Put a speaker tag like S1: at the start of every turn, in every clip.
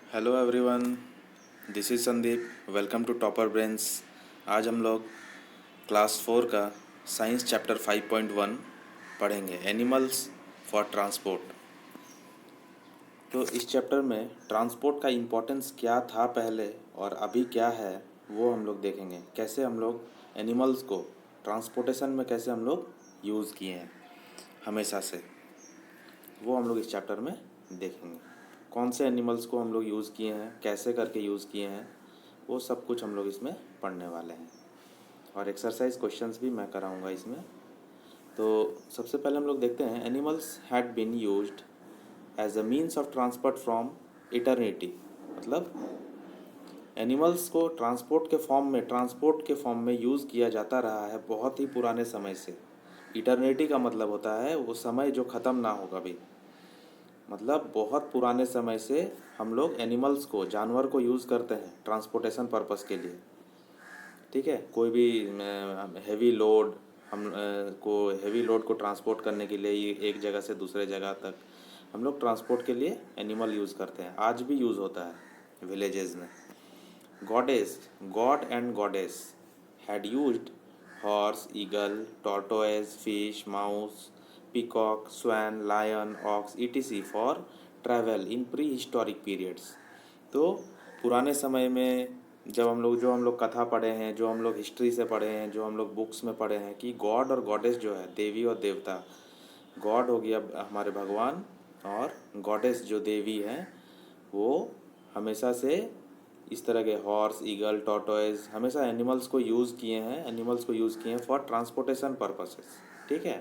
S1: Hello everyone, this is Sandeep. Welcome to topper brains. आज हम लोग क्लास 4 का साइंस चैप्टर 5.1 पढ़ेंगे, एनिमल्स फॉर ट्रांसपोर्ट। तो इस चैप्टर में ट्रांसपोर्ट का इम्पोर्टेंस क्या था पहले और अभी क्या है वो हम लोग देखेंगे। कैसे हम लोग एनिमल्स को ट्रांसपोर्टेशन में कैसे हम लोग यूज़ किए हैं हमेशा से, वो हम लोग इस चैप्टर में देखेंगे। कौन से एनिमल्स को हम लोग यूज़ किए हैं, कैसे करके यूज़ किए हैं, वो सब कुछ हम लोग इसमें पढ़ने वाले हैं। और एक्सरसाइज क्वेश्चंस भी मैं कराऊंगा इसमें। तो सबसे पहले हम लोग देखते हैं, animals had been used as a means of transport from eternity. मतलब एनिमल्स को ट्रांसपोर्ट के फॉर्म में यूज़ किया जाता रहा है बहुत ही पुराने समय से। इटर्निटी का मतलब होता है वो समय जो ख़त्म ना होगा भी। मतलब बहुत पुराने समय से हम लोग एनिमल्स को, जानवर को यूज़ करते हैं ट्रांसपोर्टेशन पर्पस के लिए। ठीक है, कोई भी हैवी लोड हैवी लोड को ट्रांसपोर्ट करने के लिए ये एक जगह से दूसरे जगह तक हम लोग ट्रांसपोर्ट के लिए एनिमल यूज़ करते हैं। आज भी यूज़ होता है विलेजेस में। God and goddess had used horse, eagle, tortoise, fish, mouse, peacock, swan, lion, ox etc for travel in prehistoric periods. तो पुराने समय में जब हम लोग कथा पढ़े हैं, जो हम लोग हिस्ट्री से पढ़े हैं, जो हम लोग बुक्स में पढ़े हैं कि गॉड और गॉडेस जो है, देवी और देवता, गॉड हो गया हमारे भगवान और गॉडेस जो देवी हैं वो हमेशा से इस तरह के हॉर्स, ईगल, टॉर्टोइज हमेशा एनिमल्स को यूज़ किए हैं फॉर ट्रांसपोर्टेशन पर्पसेस। ठीक है,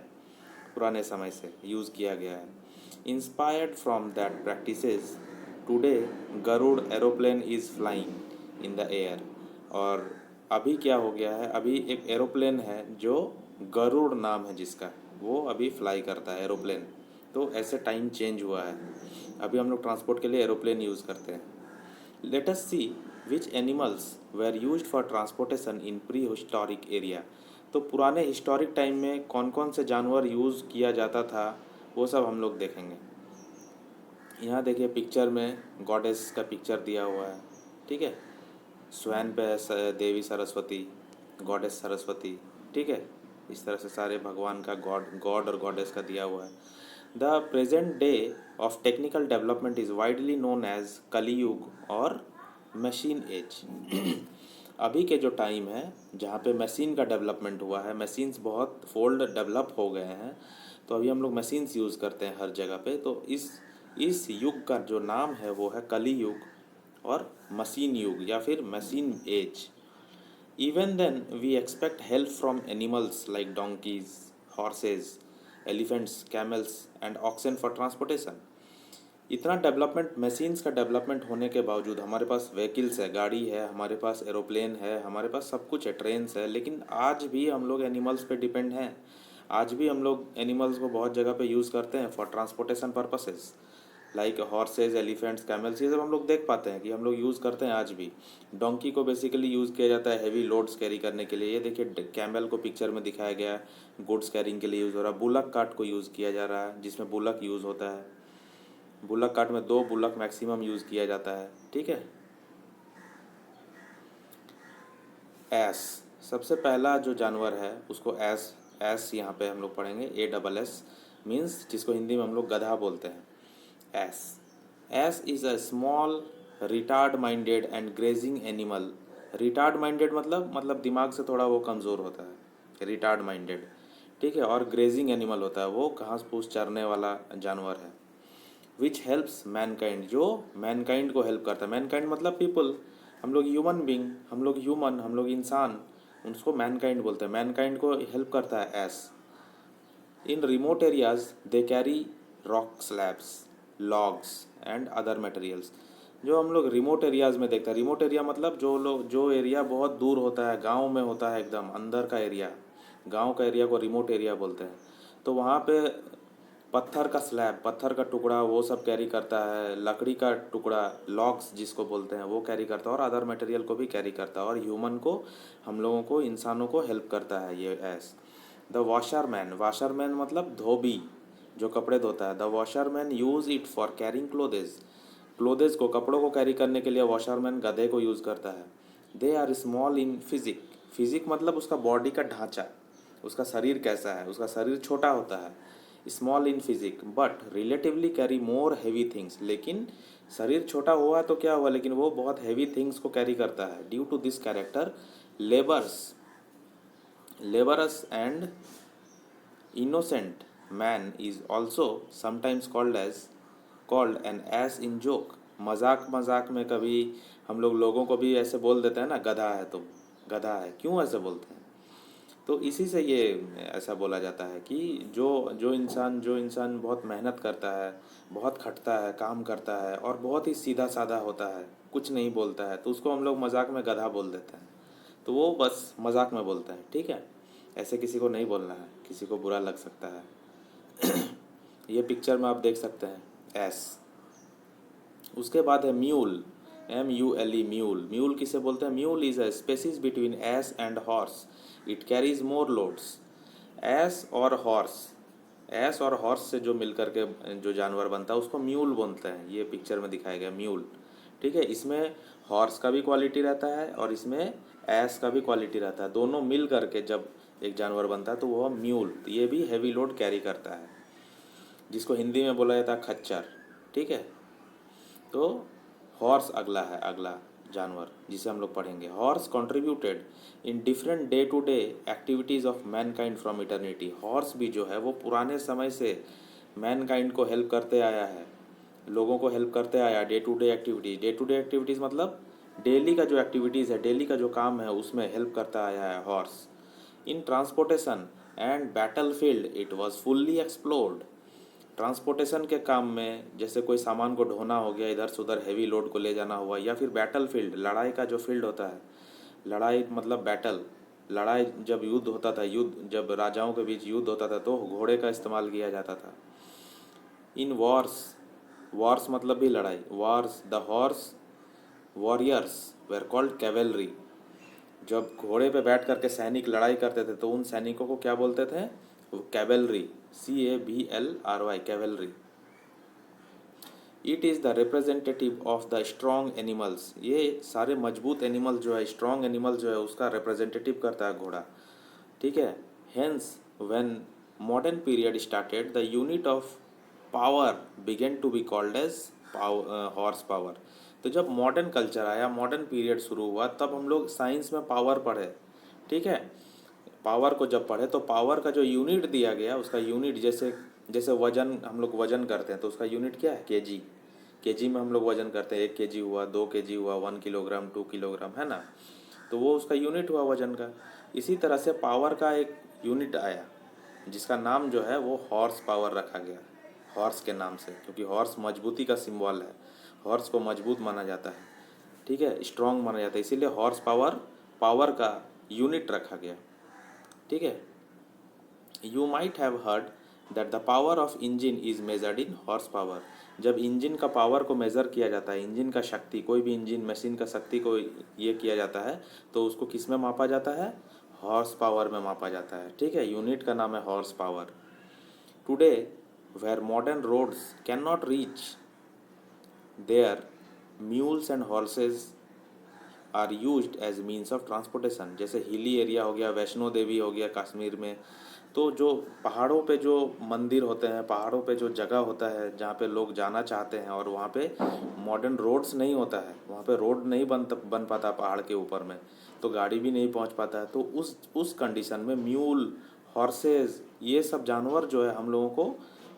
S1: पुराने समय से यूज़ किया गया है। Inspired from that practices today Garuda aeroplane is flying in the air. और अभी क्या हो गया है, अभी एक एरोप्लेन है जो गरुड़ नाम है जिसका, वो अभी फ्लाई करता है एरोप्लेन। तो ऐसे टाइम चेंज हुआ है, अभी हम लोग ट्रांसपोर्ट के लिए एरोप्लेन यूज़ करते हैं। Let us see which animals were used for transportation in prehistoric area. तो पुराने हिस्टोरिक टाइम में कौन कौन से जानवर यूज़ किया जाता था वो सब हम लोग देखेंगे। यहाँ देखिए पिक्चर में गॉडेस का पिक्चर दिया हुआ है। ठीक है, स्वैन पे है देवी सरस्वती, गॉडेस सरस्वती। ठीक है, इस तरह से सारे भगवान का गॉड और गॉडेस का दिया हुआ है। The present day of technical development is widely known as Kaliyuga और मशीन एज। अभी के जो टाइम है जहाँ पे मशीन का डेवलपमेंट हुआ है, मशीन्स बहुत फोल्ड डेवलप हो गए हैं, तो अभी हम लोग मशीन्स यूज़ करते हैं हर जगह पे। तो इस युग का जो नाम है वो है कली युग और मशीन युग या फिर machine age. Even then we expect help from animals like donkeys, horses, elephants, camels and oxen for transportation. इतना डेवलपमेंट, मशीन्स का डेवलपमेंट होने के बावजूद हमारे पास व्हीकल्स है, गाड़ी है, हमारे पास एरोप्लेन है, हमारे पास सब कुछ है, ट्रेन्स है, लेकिन आज भी हम लोग एनिमल्स पे डिपेंड हैं। आज भी हम लोग एनिमल्स को बहुत जगह पे यूज़ करते हैं for transportation purposes, like horses, elephants, camels, ये सब हम लोग देख पाते हैं कि हम लोग यूज़ करते हैं आज भी। डोंकी को बेसिकली यूज़ किया जाता है हैवी लोड्स कैरी करने के लिए। ये देखिए कैमल को पिक्चर में दिखाया गया है, गुड्स कैरिंग के लिए यूज़ हो रहा है। बुलक कार्ट को यूज़ किया जा रहा है जिसमें बुलक यूज़ होता है। बुलक कार्ट में 2 बुलक मैक्सिमम यूज़ किया जाता है। ठीक है, एस सबसे पहला जो जानवर है उसको एस, एस यहाँ पे हम लोग पढ़ेंगे, ASS मीन्स जिसको हिंदी में हम लोग गधा बोलते हैं। S S is a small retard minded and grazing animal. Retard minded मतलब दिमाग से थोड़ा वो कमज़ोर होता है, रिटार्ड माइंडेड। ठीक है, और ग्रेजिंग एनिमल होता है, वो घास फूस चरने वाला जानवर है। विच हेल्प्स मैनकाइंड, जो मैनकाइंड को हेल्प करता है। मैनकाइंड मतलब पीपल, हम लोग ह्यूमन बींग, हम लोग इंसान, उसको मैनकाइंड बोलते हैं। मैनकाइंड को हेल्प करता है S. In remote areas they carry rock slabs, logs and other materials. जो हम लोग रिमोट एरियाज़ में देखते हैं, रिमोट एरिया मतलब जो एरिया बहुत दूर होता है, गांव में होता है, एकदम अंदर का एरिया, गांव का एरिया को रिमोट एरिया बोलते हैं। तो वहाँ पे पत्थर का स्लैब, पत्थर का टुकड़ा वो सब कैरी करता है, लकड़ी का टुकड़ा, लॉग्स जिसको बोलते हैं, वो कैरी करता है, और अदर मटेरियल को भी कैरी करता है, और ह्यूमन को, हम लोगों को, इंसानों को हेल्प करता है ये एस। द वॉशरमैन, वॉशरमैन मतलब धोबी जो कपड़े धोता है। The washerman use it for carrying क्लोथेज। Clothes को, कपड़ों को कैरी करने के लिए वॉशरमैन गधे को यूज़ करता है। They are small in physique, physique मतलब उसका बॉडी का ढांचा, उसका शरीर कैसा है, उसका शरीर छोटा होता है, small in physique but relatively carry more heavy things, लेकिन शरीर छोटा हुआ तो क्या हुआ, लेकिन वो बहुत हैवी थिंग्स को कैरी करता है। Due to this character laborious and innocent man is also sometimes called an ass in joke. मजाक मजाक में कभी हम लोगों को भी ऐसे बोल देते हैं ना, गधा है तुम, गधा है, क्यों ऐसे बोलते हैं? तो इसी से ये ऐसा बोला जाता है कि जो इंसान बहुत मेहनत करता है, बहुत खटता है, काम करता है और बहुत ही सीधा साधा होता है, कुछ नहीं बोलता है, तो उसको हम लोग मजाक में गधा बोल देते हैं। तो वो बस मजाक में बोलते हैं, ठीक है? ऐसे किसी को नहीं बोलना है, किसी को बुरा लग सकता है। ये पिक्चर में आप देख सकते हैं एस। उसके बाद है म्यूल, MULE, म्यूल। म्यूल किसे बोलते हैं? Mule is a species between ass and horse, it carries more loads. Ass और हॉर्स से जो मिलकर के जो जानवर बनता है उसको म्यूल बोलते हैं। ये पिक्चर में दिखाया गया म्यूल, ठीक है? इसमें हॉर्स का भी क्वालिटी रहता है और इसमें एस का भी क्वालिटी रहता है, दोनों मिल करके जब एक जानवर बनता है तो वह म्यूल, तो ये भी हैवी लोड कैरी करता है, जिसको हिंदी में बोला जाता है खच्चर, ठीक है? तो हॉर्स अगला जानवर जिसे हम लोग पढ़ेंगे। Horse contributed in different day to day activities of mankind from eternity. Horse भी जो है वो पुराने समय से मैनकाइंड को हेल्प करते आया है, लोगों को हेल्प करते आया। डे टू डे एक्टिविटीज़ मतलब डेली का जो एक्टिविटीज़ है, डेली का जो काम है, उसमें हेल्प करता आया है horse. In transportation and battle field it was fully explored. Transportation के काम में, जैसे कोई सामान को ढोना हो गया, इधर से उधर हैवी लोड को ले जाना हुआ, या फिर बैटल फील्ड, लड़ाई का जो फील्ड होता है, लड़ाई मतलब बैटल, लड़ाई जब युद्ध होता था, युद्ध जब राजाओं के बीच युद्ध होता था तो घोड़े का इस्तेमाल किया जाता था। इन वॉर्स मतलब भी लड़ाई, Wars the horse warriors where called cavalry. जब घोड़े पे बैठ करके सैनिक लड़ाई करते थे तो उन सैनिकों को क्या बोलते थे? Cavalry, CAVLRY, cavalry. It is the representative of the strong animals. ये सारे मजबूत एनिमल जो है, स्ट्रॉन्ग एनिमल जो है, उसका रिप्रेजेंटेटिव करता है घोड़ा, ठीक है? Hence when modern period started the unit of power began to be called as horse power. तो जब मॉडर्न कल्चर आया, मॉडर्न पीरियड शुरू हुआ, तब हम लोग साइंस में पावर पढ़े, ठीक है? पावर को जब पढ़े तो पावर का जो यूनिट दिया गया, उसका यूनिट, जैसे जैसे वजन, हम लोग वजन करते हैं तो उसका यूनिट क्या है? केजी। केजी में हम लोग वजन करते हैं, 1 kg हुआ, 2 kg हुआ, 1 किलोग्राम, 2 किलोग्राम, है ना? तो वो उसका यूनिट हुआ वजन का। इसी तरह से पावर का एक यूनिट आया जिसका नाम जो है वो हॉर्स पावर रखा गया, हॉर्स के नाम से, क्योंकि हॉर्स मजबूती का सिंबल है, हॉर्स को मजबूत माना जाता है, ठीक है? स्ट्रॉन्ग माना जाता है, इसीलिए हॉर्स पावर, पावर का यूनिट रखा गया, ठीक है? You might have heard that the power of engine is measured in horse power. जब इंजन का पावर को मेज़र किया जाता है, इंजन का शक्ति, कोई भी इंजन मशीन का शक्ति को ये किया जाता है तो उसको किस में मापा जाता है? हॉर्स पावर में मापा जाता है, ठीक है? यूनिट का नाम है horse power. Today where modern roads can not reach there, mules and horses are used as means of transportation. जैसे हिली एरिया हो गया, वैष्णो देवी हो गया कश्मीर में, तो जो पहाड़ों पे जो मंदिर होते हैं, पहाड़ों पे जो जगह होता है जहाँ पे लोग जाना चाहते हैं और वहाँ पे मॉडर्न रोड्स नहीं होता है, वहाँ पे रोड नहीं बन पाता पहाड़ के ऊपर में, तो गाड़ी भी नहीं पहुँच पाता है, तो उस कंडीशन में म्यूल, हॉर्सेज, ये सब जानवर जो है हम लोगों को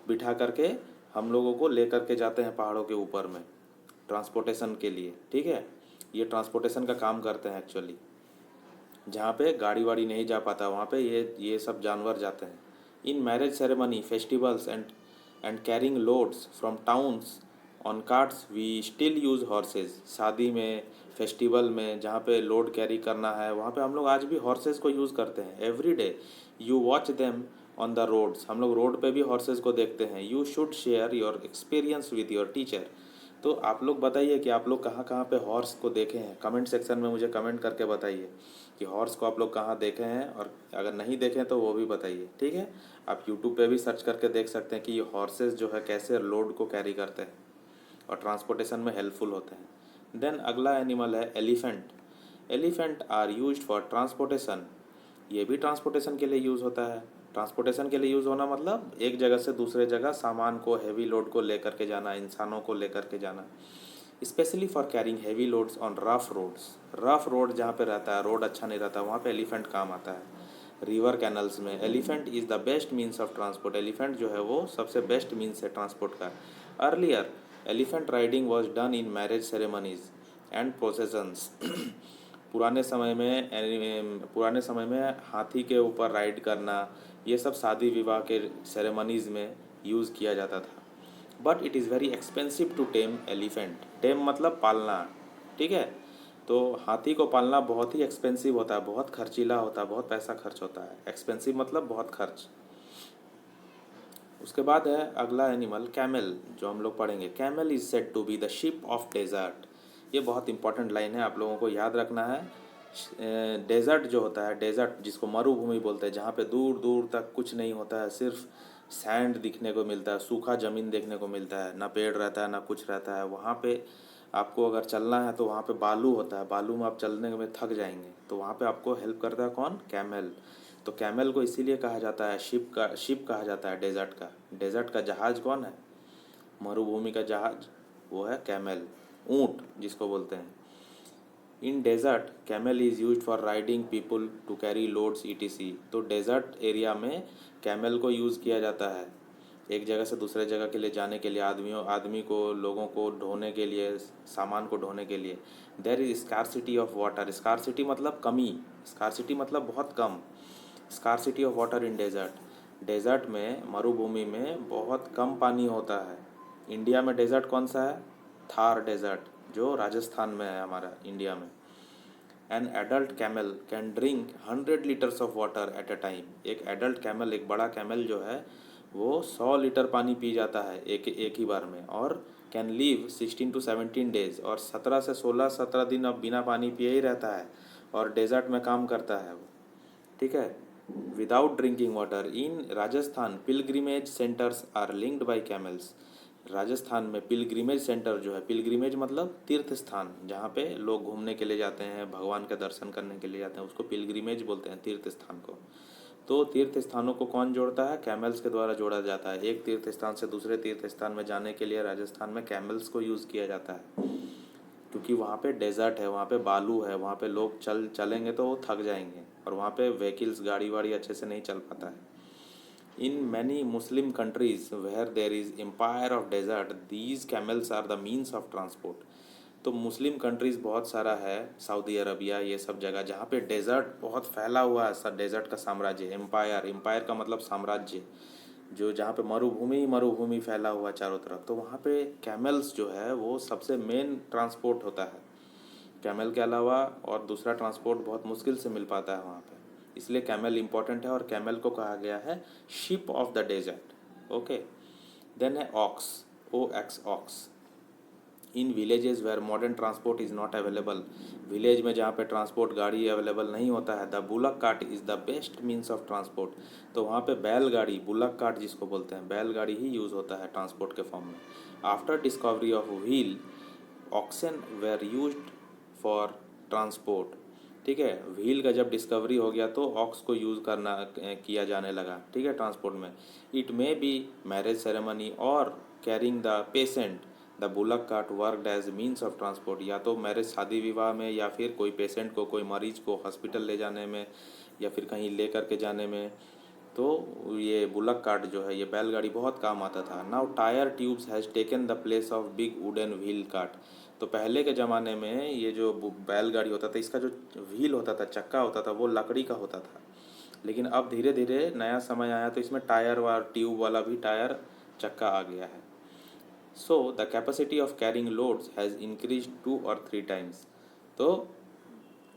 S1: बिठा करके, हम लोगों को ले करके जाते हैं पहाड़ों के ऊपर में ट्रांसपोर्टेशन के लिए, ठीक है? ये ट्रांसपोर्टेशन का काम करते हैं एक्चुअली। जहाँ पे गाड़ी वाड़ी नहीं जा पाता वहाँ पे ये सब जानवर जाते हैं। In marriage ceremony, festivals and carrying loads from towns on carts we still use horses. शादी में, फेस्टिवल में, जहाँ पे लोड कैरी करना है वहाँ पे हम लोग आज भी हॉर्सेज को यूज़ करते हैं। Every day you watch them on the roads. हम लोग रोड पे भी हॉर्सेज को देखते हैं। You should share your experience with your teacher. तो आप लोग बताइए कि आप लोग कहाँ कहाँ पे हॉर्स को देखे हैं। कमेंट सेक्शन में मुझे कमेंट करके बताइए कि हॉर्स को आप लोग कहाँ देखे हैं, और अगर नहीं देखे तो वो भी बताइए, ठीक है? आप यूट्यूब पे भी सर्च करके देख सकते हैं कि ये हॉर्सेस जो है कैसे लोड को कैरी करते हैं। और ट्रांसपोर्टेशन में हेल्पफुल होते हैं। देन अगला एनिमल है elephant. Elephant are used for transportation. ये भी ट्रांसपोर्टेशन के लिए यूज़ होता है। ट्रांसपोर्टेशन के लिए यूज़ होना मतलब एक जगह से दूसरे जगह सामान को, हैवी लोड को लेकर के जाना, इंसानों को लेकर के जाना। Specially for carrying heavy loads on rough roads. Rough road जहाँ पे रहता है, रोड अच्छा नहीं रहता, वहाँ पे एलिफेंट काम आता है। रिवर कैनल्स में elephant is the best means of transport. Elephant जो है वो सबसे बेस्ट मीन्स है ट्रांसपोर्ट का। Earlier elephant riding was done in marriage ceremonies and processions. पुराने समय में हाथी के ऊपर राइड करना, ये सब शादी विवाह के सेरेमनीज़ में यूज़ किया जाता था। But it is very expensive to tame elephant. Tame मतलब पालना, ठीक है। तो हाथी को पालना बहुत ही एक्सपेंसिव होता है, बहुत खर्चीला होता है, बहुत पैसा खर्च होता है। एक्सपेंसिव मतलब बहुत खर्च। उसके बाद है अगला एनिमल कैमल, जो हम लोग पढ़ेंगे। Camel is said to be the ship of desert. ये बहुत इंपॉर्टेंट लाइन है, आप लोगों को याद रखना है। डेजर्ट जो होता है, डेजर्ट जिसको मरुभूमि बोलते हैं, जहाँ पे दूर दूर तक कुछ नहीं होता है, सिर्फ सैंड दिखने को मिलता है, सूखा ज़मीन देखने को मिलता है, ना पेड़ रहता है ना कुछ रहता है। वहाँ पे आपको अगर चलना है तो वहाँ पे बालू होता है, बालू में आप चलने में थक जाएंगे, तो वहाँ पे आपको हेल्प करता है कौन? कैमल। तो कैमल को इसीलिए कहा जाता है शिप कहा जाता है डेजर्ट का। डेजर्ट का जहाज़ कौन है? मरुभूमि का जहाज वो है कैमल, ऊँट जिसको बोलते हैं। In desert camel is used for riding people to carry loads etc. तो डेजर्ट एरिया में कैमल को यूज़ किया जाता है एक जगह से दूसरे जगह के लिए जाने के लिए, आदमी को, लोगों को ढोने के लिए, सामान को ढोने के लिए। There is scarcity of water. Scarcity मतलब कमी, स्कार्सिटी मतलब बहुत कम। Scarcity of water in desert. Desert में, मरुभूमि में बहुत कम पानी होता है। इंडिया में डेजर्ट कौन सा है? थार डेजर्ट, जो राजस्थान में है हमारा इंडिया में। An adult camel can drink 100 litres of water at a time. एक एडल्ट कैमल, एक बड़ा कैमल जो है वो 100 लीटर पानी पी जाता है एक ही बार में, और कैन लीव 16 to 17 डेज, और 17 दिन अब बिना पानी पिए ही रहता है और डेजर्ट में काम करता है वो, ठीक है। Without drinking water in Rajasthan pilgrimage centres are linked by camels. Rajasthan में पिलग्रिमेज सेंटर जो है, पिलग्रिमेज मतलब तीर्थ स्थान, जहाँ पे लोग घूमने के लिए जाते हैं, भगवान का दर्शन करने के लिए जाते हैं, उसको पिलग्रिमेज बोलते हैं, तीर्थ स्थान को। तो तीर्थ स्थानों को कौन जोड़ता है? कैमल्स के द्वारा जोड़ा जाता है। एक तीर्थ स्थान से दूसरे तीर्थ स्थान में जाने के लिए राजस्थान में कैमल्स को यूज़ किया जाता है, क्योंकि वहाँ पे डेजर्ट है, वहाँ पे बालू है, वहाँ पे लोग चलेंगे तो वो थक जाएंगे, और वहाँ पे व्हीकल्स, गाड़ी वाड़ी अच्छे से नहीं चल पाता है। In many Muslim countries where there is empire of desert, these camels are the means of transport. तो मुस्लिम कंट्रीज़ बहुत सारा है, सऊदी अरबिया, ये सब जगह जहाँ पे डेजर्ट बहुत फैला हुआ है, सर डेजर्ट का साम्राज्य। एम्पायर का मतलब साम्राज्य, जो जहाँ पे मरुभूमि ही मरुभूमि फैला हुआ है चारों तरफ, तो वहाँ पे कैमल्स जो है वो सबसे मेन ट्रांसपोर्ट होता है। कैमल के अलावा और दूसरा ट्रांसपोर्ट बहुत मुश्किल से मिल पाता है वहाँ पे, इसलिए कैमल इंपॉर्टेंट है, और कैमल को कहा गया है ship of the desert. Okay. Then है ox, OX, ox. In villages where modern transport is not available. Village में जहाँ पे ट्रांसपोर्ट गाड़ी अवेलेबल नहीं होता है, the bullock cart is the best means of transport. तो वहाँ पे बैलगाड़ी, बुलक कार्ट जिसको बोलते हैं, बैलगाड़ी ही यूज़ होता है ट्रांसपोर्ट के फॉर्म में। After discovery of wheel, oxen were used for transport, ठीक है। व्हील का जब डिस्कवरी हो गया तो ऑक्स को यूज़ किया जाने लगा, ठीक है, ट्रांसपोर्ट में। It may be marriage ceremony और carrying the patient, the bullock cart worked as means of transport. या तो मैरिज, शादी विवाह में, या फिर कोई पेशेंट को, कोई मरीज को हॉस्पिटल ले जाने में, या फिर कहीं ले करके जाने में, तो ये बुलक कार्ट जो है, ये बैलगाड़ी बहुत काम आता था। Now tyre tubes has taken the place of big wooden wheel cart. तो पहले के ज़माने में ये जो बैलगाड़ी होता था, इसका जो व्हील होता था, चक्का होता था, वो लकड़ी का होता था। लेकिन अब धीरे धीरे नया समय आया तो इसमें टायर व ट्यूब वाला भी टायर चक्का आ गया है। So the capacity of carrying loads has increase 2 or 3 times। तो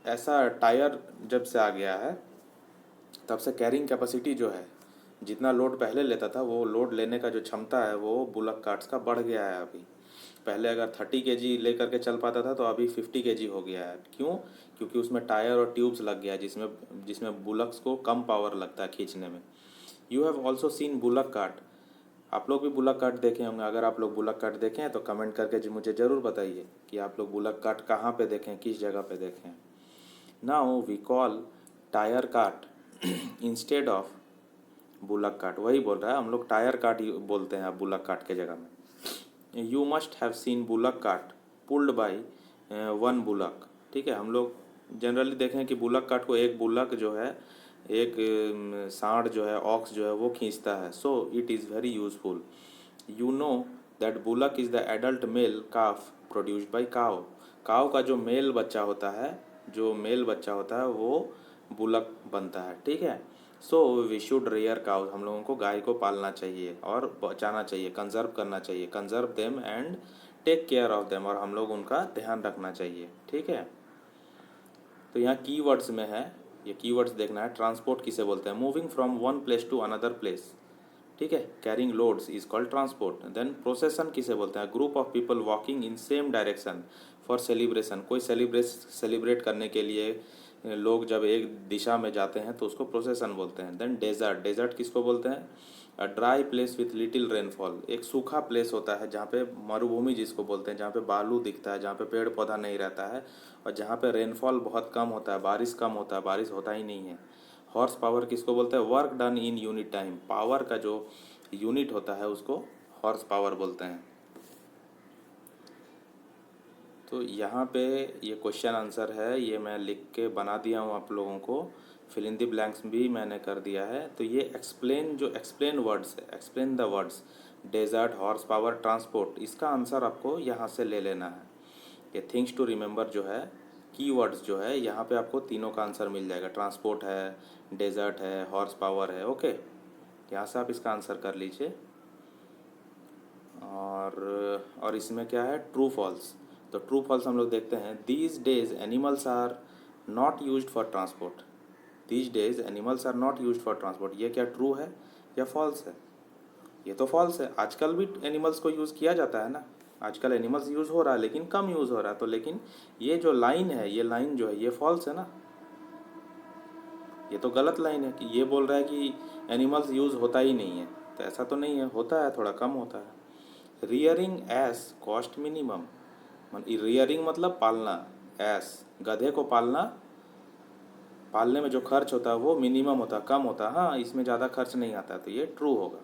S1: ऐसा टायर जब से आ गया है, तब से कैरिंग कैपेसिटी जो है, जितना लोड पहले लेता था, वो लोड लेने का जो क्षमता है वो बुलक कार्ट्स का बढ़ गया है अभी। पहले अगर 30 kg ले करके चल पाता था, तो अभी 50 kg हो गया है। क्यों? क्योंकि उसमें टायर और ट्यूब्स लग गया है, जिसमें बुलक्स को कम पावर लगता है खींचने में। You have also seen bullock cart आप लोग भी बुलक कार्ट देखे होंगे। अगर आप लोग बुलक कार्ट देखें हैं तो कमेंट करके मुझे ज़रूर बताइए कि आप लोग बुलक कार्ट कहाँ पे देखें, किस जगह पे देखें। Now we call tyre cart instead of bullock cart. वही बोल रहा है, हम लोग टायर कार्ट बोलते हैं अब बुलक कार्ट के जगह में। You must have seen bullock cart pulled by one bullock. ठीक है, हम लोग जनरली देखें कि बुलक कार्ट को एक बुलक जो है, एक सांड जो है, ऑक्स जो है वो खींचता है। So it is very useful. You know that bullock is the adult mail calf produced by काव। काव का जो मेल बच्चा होता है, जो मेल बच्चा होता है वो बुलक बनता है। ठीक है, so we should rear cow. हम लोगों को गाय को पालना चाहिए और बचाना चाहिए, कंजर्व करना चाहिए, conserve them and take care of them, और हम लोग उनका ध्यान रखना चाहिए। ठीक है, तो यहाँ कीवर्ड्स में है, ये कीवर्ड्स देखना है। ट्रांसपोर्ट किसे बोलते हैं? Moving from one place to another place. ठीक है, carrying loads is called transport. Then procession किसे बोलते हैं? Group of people walking in same direction for celebration. कोई सेलिब्रेट करने के लिए लोग जब एक दिशा में जाते हैं तो उसको प्रोसेसन बोलते हैं। देन डेजर्ट, डेजर्ट किसको बोलते हैं? A dry place with little rainfall. एक सूखा प्लेस होता है जहाँ पे मरुभूमि जिसको बोलते हैं, जहाँ पे बालू दिखता है, जहाँ पे पेड़ पौधा नहीं रहता है और जहाँ पे रेनफॉल बहुत कम होता है, बारिश कम होता है, बारिश होता ही नहीं है। हॉर्स पावर किसको बोलते हैं? Work done in unit time. Power का जो यूनिट होता है उसको हॉर्स पावर बोलते हैं। तो यहाँ पे ये क्वेश्चन आंसर है, ये मैं लिख के बना दिया हूँ आप लोगों को। फिल इन द ब्लैंक्स भी मैंने कर दिया है। तो ये एक्सप्लेन वर्ड्स है, explain the words desert, horse power, transport, इसका आंसर आपको यहाँ से ले लेना है। ये थिंग्स टू रिमेंबर जो है, कीवर्ड्स जो है, यहाँ पे आपको तीनों का आंसर मिल जाएगा। ट्रांसपोर्ट है, डेजर्ट है, हॉर्स पावर है। ओके, यहाँ से आप इसका आंसर कर लीजिए। और इसमें क्या है? True false. तो ट्रू फॉल्स हम लोग देखते हैं। These days animals are not used for transport. These days animals are not used for transport. ये क्या ट्रू है या फॉल्स है? ये तो फॉल्स है। आजकल भी एनिमल्स को यूज़ किया जाता है ना, आजकल एनिमल्स यूज़ हो रहा है लेकिन कम यूज़ हो रहा है। तो लेकिन ये जो लाइन है, ये लाइन जो है ये फॉल्स है ना, ये तो गलत लाइन है कि ये बोल रहा है कि एनिमल्स यूज़ होता ही नहीं है। तो ऐसा तो नहीं है, होता है, थोड़ा कम होता है। Rearing S cost minimum. Rearing मतलब पालना, एस गधे को पालना, पालने में जो खर्च होता है वो मिनिमम होता है, कम होता है। हाँ, इसमें ज़्यादा खर्च नहीं आता है, तो ये ट्रू होगा।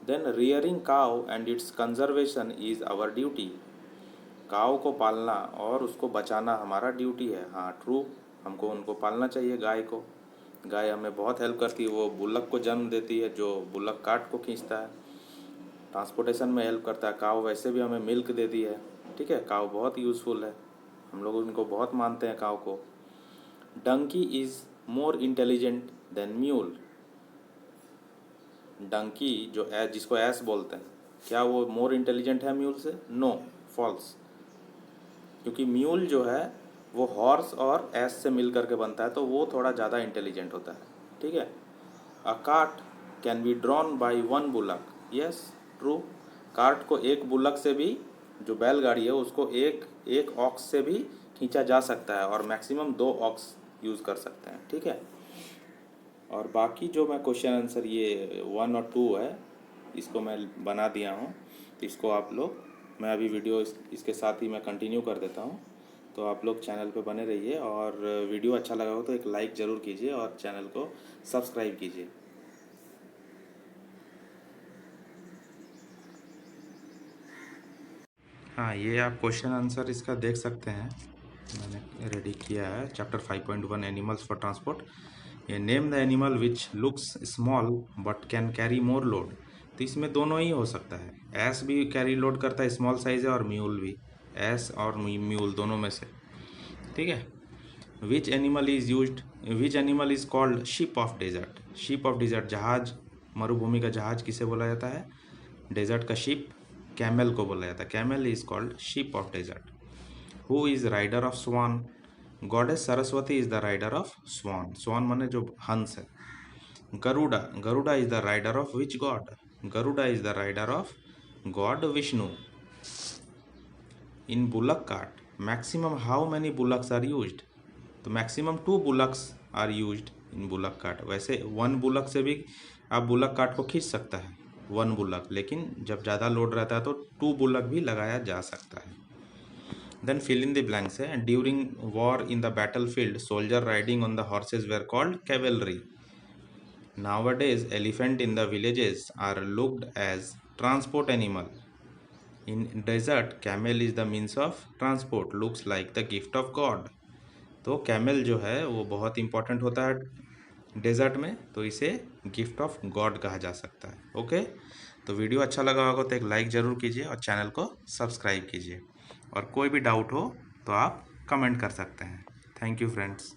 S1: Then rearing cow and its conservation is our duty. Cow को पालना और उसको बचाना हमारा ड्यूटी है। हाँ ट्रू, हमको उनको पालना चाहिए। गाय को, गाय हमें बहुत हेल्प करती है। वो बुलक को जन्म देती है जो बुलक कार्ट को खींचता है, ट्रांसपोर्टेशन में हेल्प करता है। काउ वैसे भी हमें मिल्क देती है। ठीक है, काउ बहुत यूज़फुल है, हम लोग उनको बहुत मानते हैं काउ को। Donkey is more intelligent than mule. Donkey जो जिसको एस बोलते हैं, क्या वो मोर इंटेलिजेंट है म्यूल से? No, false. क्योंकि म्यूल जो है वो हॉर्स और एस से मिल करके बनता है, तो वो थोड़ा ज़्यादा इंटेलिजेंट होता है। ठीक है। A cart can be drawn by one bullock. Yes, true. Cart को एक बुलक से भी, जो बैलगाड़ी है उसको एक ऑक्स से भी खींचा जा सकता है और मैक्सिमम 2 ऑक्स यूज़ कर सकते हैं। ठीक है। और बाकी जो मैं क्वेश्चन आंसर ये 1 और 2 है, इसको मैं बना दिया हूँ। इसको आप लोग, मैं अभी वीडियो इसके साथ ही मैं कंटिन्यू कर देता हूँ। तो आप लोग चैनल पे बने रहिए और वीडियो अच्छा लगा हो तो एक लाइक ज़रूर कीजिए और चैनल को सब्सक्राइब कीजिए। हाँ, ये आप क्वेश्चन आंसर इसका देख सकते हैं, मैंने रेडी किया है। Chapter 5.1 animals for transport. ये name the animal which looks small but can carry more load. तो इसमें दोनों ही हो सकता है, एस भी कैरी लोड करता है, स्मॉल साइज है, और म्यूल भी, एस और म्यूल दोनों में से। ठीक है। Which animal is called ship of desert. Ship of desert, जहाज, मरुभूमि का जहाज किसे बोला जाता है? डेजर्ट का शिप कैमल को बोला जाता है। Camel is called ship of desert. Who is rider of swan? Goddess Saraswati is the rider of swan. Swan माने जो हंस है। Garuda, Garuda is the rider of which god? Garuda is the rider of god Vishnu. In bullock cart maximum how many bullocks are used? तो maximum 2 bullocks are used in bullock cart. वैसे 1 bullock से भी आप bullock cart को खींच सकता है, 1 बुलक, लेकिन जब ज़्यादा लोड रहता है तो 2 बुलक भी लगाया जा सकता है। Then fill in the blanks है, during war in the battlefield soldier riding on the horses were called cavalry. Nowadays, elephant in the villages are looked as transport animal. In desert, camel is the means of transport. Looks like the gift of God. तो camel जो है वो बहुत important होता है desert में, तो इसे गिफ्ट ऑफ गॉड कहा जा सकता है। ओके, तो वीडियो अच्छा लगा होगा तो एक लाइक ज़रूर कीजिए और चैनल को सब्सक्राइब कीजिए, और कोई भी डाउट हो तो आप कमेंट कर सकते हैं। Thank you friends.